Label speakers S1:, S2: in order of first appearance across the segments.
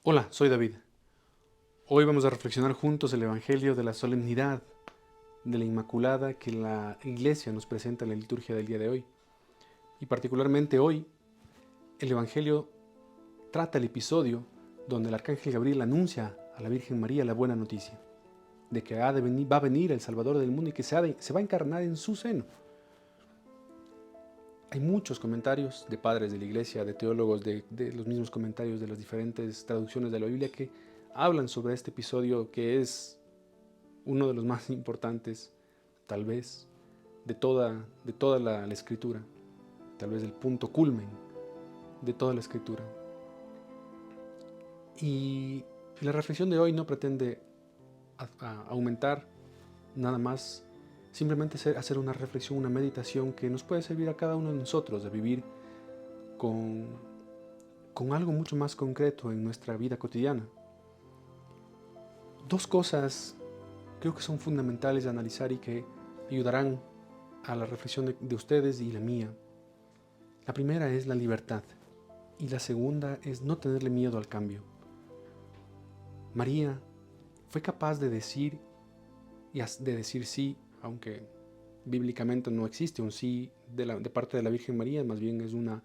S1: Hola, soy David. Hoy vamos a reflexionar juntos el Evangelio de la solemnidad de la Inmaculada que la Iglesia nos presenta en la liturgia del día de hoy. Y particularmente hoy, el Evangelio trata el episodio donde el Arcángel Gabriel anuncia a la Virgen María la buena noticia de que va a venir el Salvador del mundo y que se va a encarnar en su seno. Hay muchos comentarios de padres de la Iglesia, de teólogos, de los mismos comentarios de las diferentes traducciones de la Biblia que hablan sobre este episodio que es uno de los más importantes, tal vez, de toda la escritura, tal vez el punto culmen de toda la escritura. Y la reflexión de hoy no pretende aumentar nada más, simplemente hacer una reflexión, una meditación que nos puede servir a cada uno de nosotros de vivir con, con algo mucho más concreto en nuestra vida cotidiana. Dos cosas creo que son fundamentales de analizar y que ayudarán a la reflexión de ustedes y la mía. La primera es la libertad y la segunda es no tenerle miedo al cambio. María fue capaz de decir sí, aunque bíblicamente no existe un sí de parte de la Virgen María, más bien es un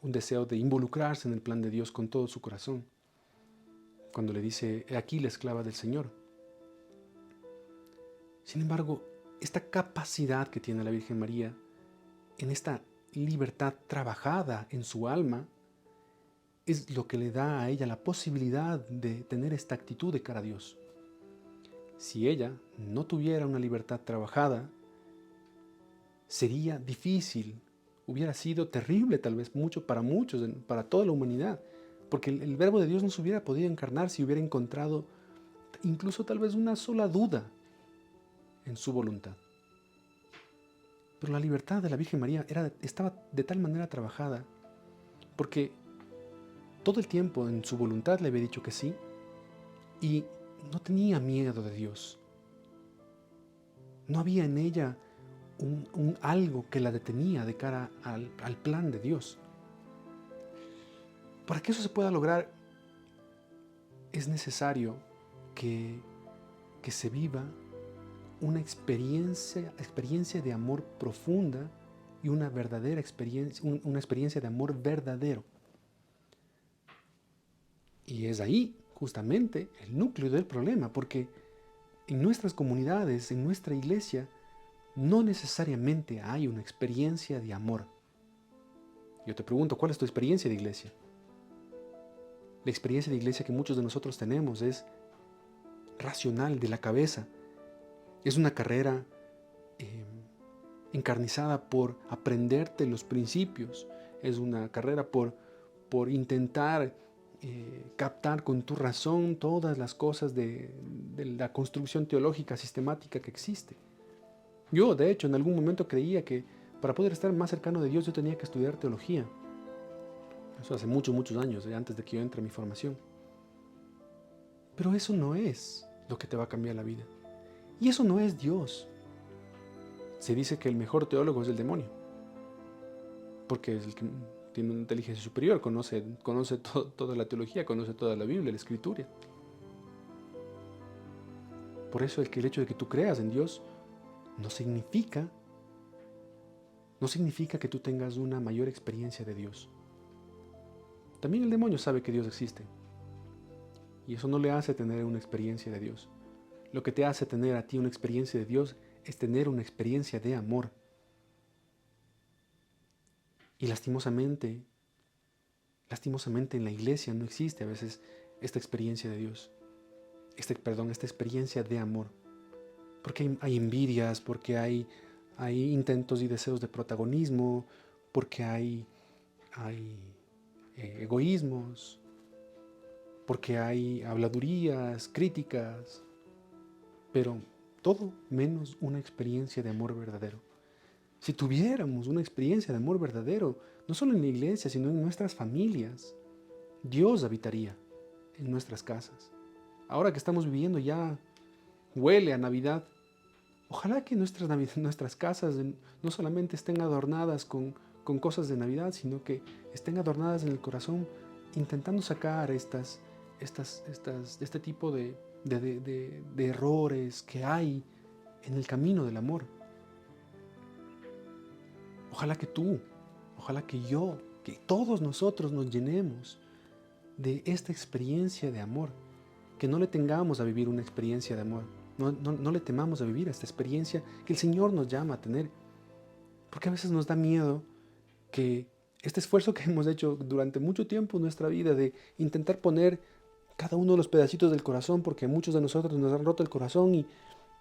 S1: deseo de involucrarse en el plan de Dios con todo su corazón. Cuando le dice, he aquí la esclava del Señor. Sin embargo, esta capacidad que tiene la Virgen María en esta libertad trabajada en su alma es lo que le da a ella la posibilidad de tener esta actitud de cara a Dios. Si ella no tuviera una libertad trabajada, sería difícil, hubiera sido terrible tal vez mucho para muchos, para toda la humanidad, porque el verbo de Dios no se hubiera podido encarnar si hubiera encontrado incluso tal vez una sola duda en su voluntad. Pero la libertad de la Virgen María estaba de tal manera trabajada porque todo el tiempo en su voluntad le había dicho que sí y no tenía miedo de Dios. No había en ella un algo que la detenía de cara al plan de Dios. Para que eso se pueda lograr es necesario que, que se viva una experiencia de amor profunda y una verdadera experiencia, una experiencia de amor verdadero. Y es ahí justamente el núcleo del problema, porque en nuestras comunidades, en nuestra iglesia, no necesariamente hay una experiencia de amor. Yo te pregunto, ¿cuál es tu experiencia de iglesia? La experiencia de iglesia que muchos de nosotros tenemos es racional, de la cabeza. Es una carrera encarnizada por aprenderte los principios. Es una carrera por intentar captar con tu razón todas las cosas de la construcción teológica sistemática que existe. Yo, de hecho, en algún momento creía que para poder estar más cercano de Dios yo tenía que estudiar teología. Eso hace muchos, muchos años, antes de que yo entre a mi formación. Pero eso no es lo que te va a cambiar la vida. Y eso no es Dios. Se dice que el mejor teólogo es el demonio, porque es el que tiene una inteligencia superior, conoce toda la teología, conoce toda la Biblia, la Escritura. Por eso el hecho de que tú creas en Dios no significa que tú tengas una mayor experiencia de Dios. También el demonio sabe que Dios existe, y eso no le hace tener una experiencia de Dios. Lo que te hace tener a ti una experiencia de Dios es tener una experiencia de amor. Y lastimosamente en la iglesia no existe a veces esta experiencia de Dios. Esta experiencia de amor. Porque hay envidias, porque hay intentos y deseos de protagonismo, porque hay egoísmos, porque hay habladurías, críticas, pero todo menos una experiencia de amor verdadero. Si tuviéramos una experiencia de amor verdadero, no solo en la iglesia, sino en nuestras familias, Dios habitaría en nuestras casas. Ahora que estamos viviendo ya huele a Navidad. Ojalá que nuestras casas no solamente estén adornadas con cosas de Navidad, sino que estén adornadas en el corazón, intentando sacar este tipo de errores que hay en el camino del amor. Ojalá que tú, ojalá que yo, que todos nosotros nos llenemos de esta experiencia de amor, que no le tengamos a vivir una experiencia de amor, no le temamos a vivir esta experiencia que el Señor nos llama a tener, porque a veces nos da miedo que este esfuerzo que hemos hecho durante mucho tiempo en nuestra vida de intentar poner cada uno de los pedacitos del corazón, porque muchos de nosotros nos han roto el corazón y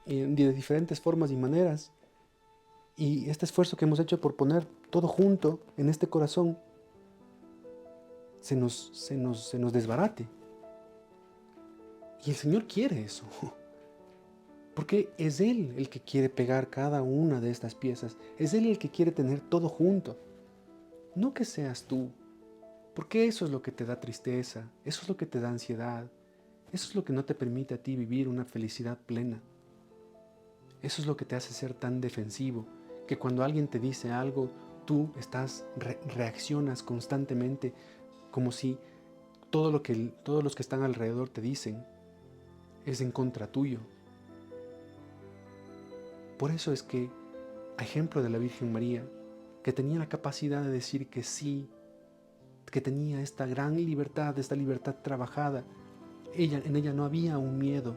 S1: de diferentes formas y maneras, y este esfuerzo que hemos hecho por poner todo junto en este corazón se nos desbarate. Y el Señor quiere eso, porque es Él el que quiere pegar cada una de estas piezas, es Él el que quiere tener todo junto, no que seas tú, porque eso es lo que te da tristeza, eso es lo que te da ansiedad, eso es lo que no te permite a ti vivir una felicidad plena, eso es lo que te hace ser tan defensivo, que cuando alguien te dice algo, tú reaccionas constantemente como si todos los que están alrededor te dicen es en contra tuyo. Por eso es que, a ejemplo de la Virgen María, que tenía la capacidad de decir que sí, que tenía esta gran libertad, esta libertad trabajada, en ella no había un miedo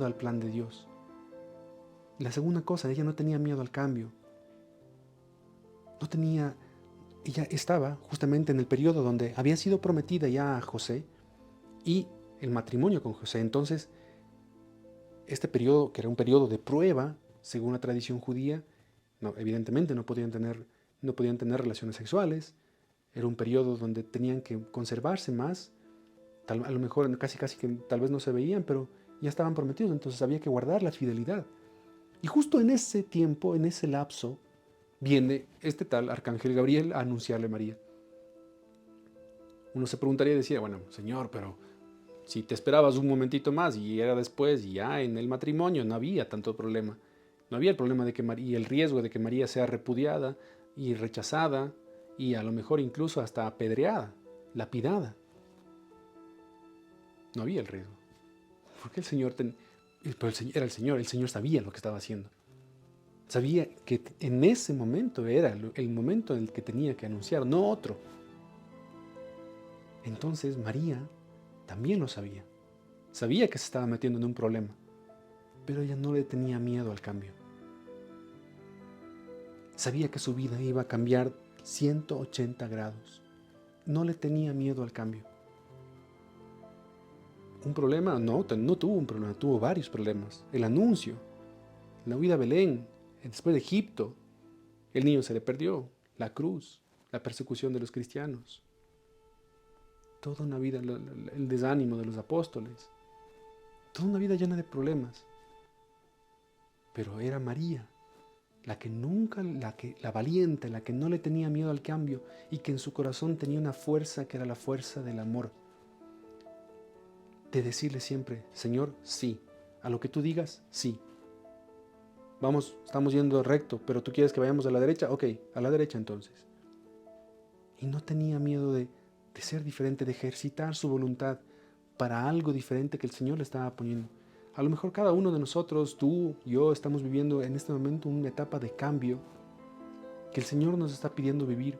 S1: al plan de Dios. La segunda cosa, ella no tenía miedo al cambio. Ella estaba justamente en el periodo donde había sido prometida ya a José y el matrimonio con José. Entonces, este periodo, que era un periodo de prueba, según la tradición judía, evidentemente no podían tener relaciones sexuales. Era un periodo donde tenían que conservarse más. A lo mejor casi que tal vez no se veían, pero ya estaban prometidos, entonces había que guardar la fidelidad. Y justo en ese tiempo, en ese lapso, viene este tal Arcángel Gabriel a anunciarle a María. Uno se preguntaría y decía, bueno, Señor, pero si te esperabas un momentito más y era después y ya en el matrimonio no había tanto problema. No había el problema de que María, el riesgo de que María sea repudiada y rechazada y a lo mejor incluso hasta apedreada, lapidada. No había el riesgo. Porque el Señor pero era el Señor sabía lo que estaba haciendo. Sabía que en ese momento era el momento en el que tenía que anunciar, no otro. Entonces María también lo sabía. Sabía que se estaba metiendo en un problema, pero ella no le tenía miedo al cambio. Sabía que su vida iba a cambiar 180 grados. No le tenía miedo al cambio. ¿Un problema? No tuvo un problema, tuvo varios problemas. El anuncio, la huida a Belén, después de Egipto, el niño se le perdió, la cruz, la persecución de los cristianos, toda una vida, el desánimo de los apóstoles, toda una vida llena de problemas. Pero era María, la valiente, la que no le tenía miedo al cambio y que en su corazón tenía una fuerza que era la fuerza del amor. De decirle siempre, Señor, sí. A lo que tú digas, sí. Vamos, estamos yendo recto, pero tú quieres que vayamos a la derecha, ok, a la derecha entonces. Y no tenía miedo de ser diferente, de ejercitar su voluntad para algo diferente que el Señor le estaba poniendo. A lo mejor cada uno de nosotros, tú, yo, estamos viviendo en este momento una etapa de cambio que el Señor nos está pidiendo vivir.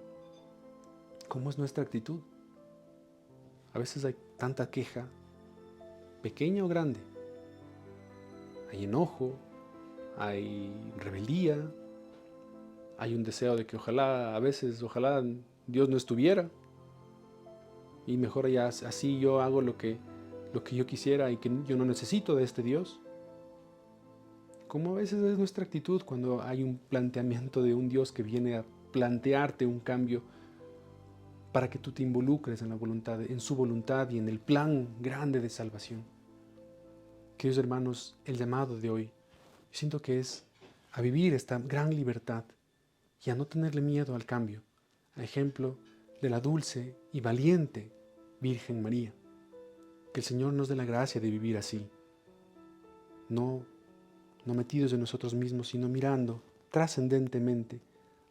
S1: ¿Cómo es nuestra actitud? A veces hay tanta queja, pequeña o grande. Hay enojo, hay rebeldía, hay un deseo de que ojalá Dios no estuviera y mejor ya así yo hago lo que yo quisiera y que yo no necesito de este Dios. Como a veces es nuestra actitud cuando hay un planteamiento de un Dios que viene a plantearte un cambio para que tú te involucres en su voluntad y en el plan grande de salvación. Queridos hermanos, el llamado de hoy, siento que es a vivir esta gran libertad y a no tenerle miedo al cambio, a ejemplo de la dulce y valiente Virgen María. Que el Señor nos dé la gracia de vivir así, no metidos en nosotros mismos, sino mirando trascendentemente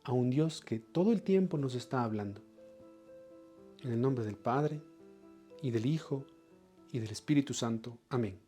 S1: a un Dios que todo el tiempo nos está hablando. En el nombre del Padre, y del Hijo, y del Espíritu Santo. Amén.